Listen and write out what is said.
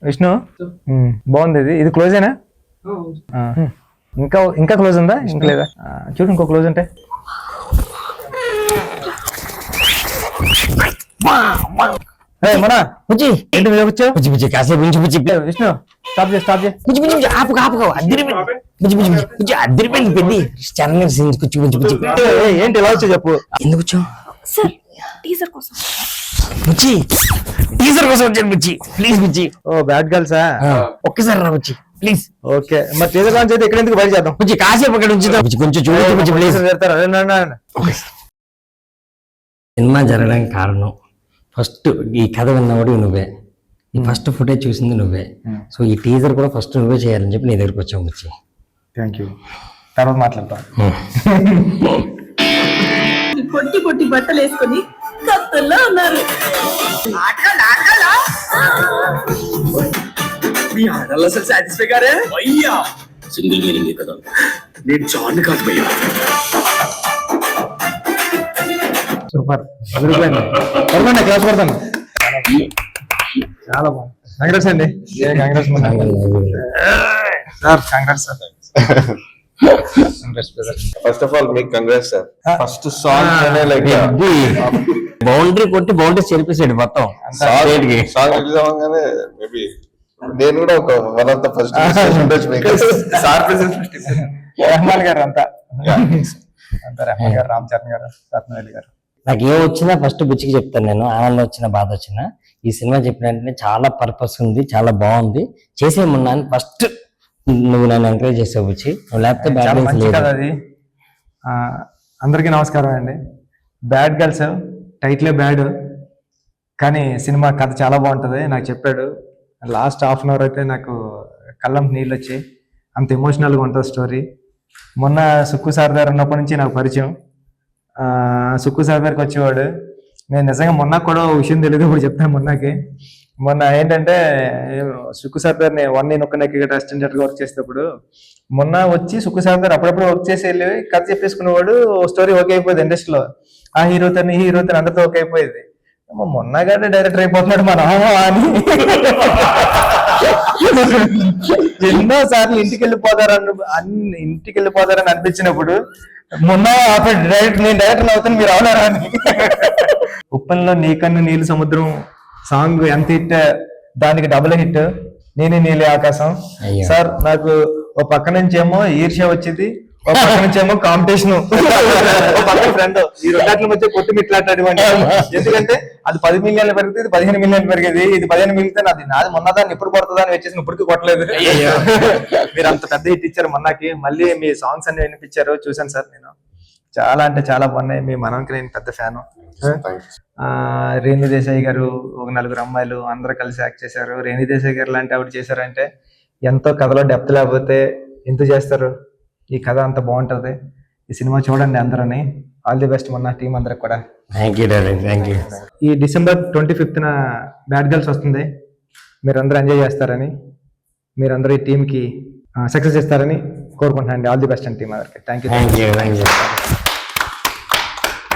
విష్ణు బాగుంది. ఇది క్లోజేనా? ఇంకా ఇంకా క్లోజ్ ఉందా? ఇంకా లేదా? చూడు ఇంకో క్లోజ్ ఉంటే. మన బుజ్జి ఏంటి మీద వచ్చావు? బుజ్జి బుజ్జి కాసేపు నుంచి బుజ్జి విష్ణు స్టాప్ చేయి స్టాప్ చేయి. బుజ్జి బుజ్జి ఆపు ఆపు అద్దరిపోయింది. బుజ్జి బుజ్జి బుజ్జి అద్దరిపోయింది పెద్ద ఛానల్ సీన్ కూర్చు బుజ్జి బుజ్జి ఏంటి ఇలా వచ్చావు చెప్పు. ఎందుకు వచ్చావు? సార్ టీజర్ కోసం. బుజ్జి టీజర్ కోసం వచ్చాను బుజ్జి ప్లీజ్ బుజ్జి. Oh bad గర్ల్సా? ఒక్కసారి రా బుజ్జి ప్లీజ్. ఓకే మరి టీజర్ లాంచ్ అయితే ఎక్కడ ఎందుకు బయట చేద్దాం బుజ్జి? కాసేపు అక్కడ ఉంచుదాం బుజ్జి కొంచెం చూడండి బుజ్జి ప్లీజ్. సినిమా జరగడానికి కారణం ఫస్ట్ ఈ కథ విన్నవాడు నువ్వే, ఈ ఫస్ట్ ఫుటేజ్ చూసింది నువ్వే, సో ఈ టీజర్ కూడా ఫస్ట్ నువ్వే చేయాలని చెప్పి నీ దగ్గరకు వచ్చాము బుజ్జి. Thank you. తర్వాత మాట్లాడతాం. పొట్టి పొట్టి బట్టలు వేసుకొని కత్తుల్లో ఉన్నారు. మీ ఆడల్లో అసలు సాటిస్ఫై గారే అయ్యా. సింగిల్ మీనింగ్ కదా, నేను జాన్ కాదు భయ్యా. సూపర్ క్లాస్ పడతాను. చాలా బాగుంది. కంగ్రాట్స్ అండి. Congrats sir. Congrats sir. First of all మీకు congrats sir. First song like boundary కొట్టి బౌండరీ చెరిపేసాడు మొత్తం సాంగ్ రిలీజ్ అవ్వగానే మేబీ నేను కూడా ఒక one of the first sir Rahman garu అంతా రెహమాన్ గారు, రామ్ చరణ్ గారు, రత్నవేలి గారు. నాకు ఏం వచ్చినా ఫస్ట్ బుచ్చికి చెప్తాను నేను. ఆనందం వచ్చినా బాధ వచ్చినా ఈ సినిమా చెప్పిన వెంటనే చాలా పర్పస్ ఉంది, చాలా బాగుంది, చేసేయమన్నా ఫస్ట్ నువ్వు నన్ను ఎంకరేజ్ చేసావు బుచ్చి. నువ్వు లేకపోతే బ్యాడ్ అది. అందరికీ నమస్కారం అండి. బ్యాడ్ గర్ల్స్ టైటిలే బ్యాడ్, కానీ సినిమా కథ చాలా బాగుంటుంది. నాకు చెప్పాడు లాస్ట్ హాఫ్ అన్ అవర్ అయితే నాకు కళ్ళం నీళ్ళు వచ్చాయి, అంత ఎమోషనల్గా ఉంటుంది స్టోరీ. మొన్న సుక్కు సార్ గారు ఉన్నప్పటి నుంచి నాకు పరిచయం. సుక్కు సార్ గారికి వచ్చేవాడు. నేను నిజంగా మొన్న కూడా విషయం తెలియదు, ఇప్పుడు చెప్తాను. మొన్న ఏంటంటే సుక్కు సార్ గారిని నేను ఒక్క నెక్కి అసిస్టెంట్ వర్క్ చేసేటప్పుడు మొన్న వచ్చి సుక్కు సార్ గారు అప్పుడప్పుడు వర్క్ చేసి వెళ్ళి కథ చెప్పేసుకునేవాడు. స్టోరీ ఓకే అయిపోయింది ఇండస్ట్రీలో, ఆ హీరోతో అందరితో ఓకే అయిపోయింది. మొన్న గానే డైరెక్టర్ అయిపోతున్నాడు మన అని ఎన్నో సార్లు ఇంటికి వెళ్ళిపోతారని అనిపించినప్పుడు మొన్న డైరెక్టర్ నేను డైరెక్టర్ అవుతాను మీరు అవునారా అని. ఉప్పల్లో నీకన్ను నీళ్ళు సముద్రం సాంగ్ ఎంత హిట్, దానికి డబుల్ హిట్ నేనే నీళ్ళే ఆకాశం. సార్ నాకు ఓ పక్క నుంచి ఏమో ఈర్ష్య వచ్చింది, ఒక పక్క నుంచి ఏమో కాంపిటీషన్, ఒక పక్క ఫ్రెండ్. ఈ రెండాట్ల మధ్య కొట్టి మిట్లాడేవాడి. ఎందుకంటే అది 10 మిలియన్లు పెరిగితే ఇది 15 మిలియన్లు పెరిగేది. ఇది 15 మిలిగితే నాది మొన్నదాన్ని ఎప్పుడు కొడుతుందా అని వచ్చేసి ఇప్పటికీ కొట్టలేదు. మీరు అంత పెద్ద హిట్ ఇచ్చారు మొన్నకి. మళ్ళీ మీ సాంగ్స్ అన్ని వినిపించారు, చూసాను సార్ నేను. చాలా అంటే చాలా బాగున్నాయి. మీ మనకి నేను పెద్ద ఫ్యాను. రేణు దేశాయ్ గారు, ఒక 4 అమ్మాయిలు అందరూ కలిసి యాక్ట్ చేశారు. రేణు దేశాయ్ గారు లాంటి ఆవిడ చేశారంటే ఎంతో కథలో డెప్త్ లేకపోతే ఎంత చేస్తారు. ఈ కథ అంత బాగుంటది. ఈ సినిమా చూడండి అందరని. ఆల్ ది బెస్ట్ మొన్న టీం అందరికి కూడా. Thank you. ఈ December 25th బ్యాడ్ గర్ల్స్ వస్తుంది. మీరందరూ ఎంజాయ్ చేస్తారని, మీరందరూ ఈ టీంకి సక్సెస్ ఇస్తారని కోరుకుంటున్నాను. ఆల్ ది బెస్ట్ అండి టీం అందరికి. Thank you.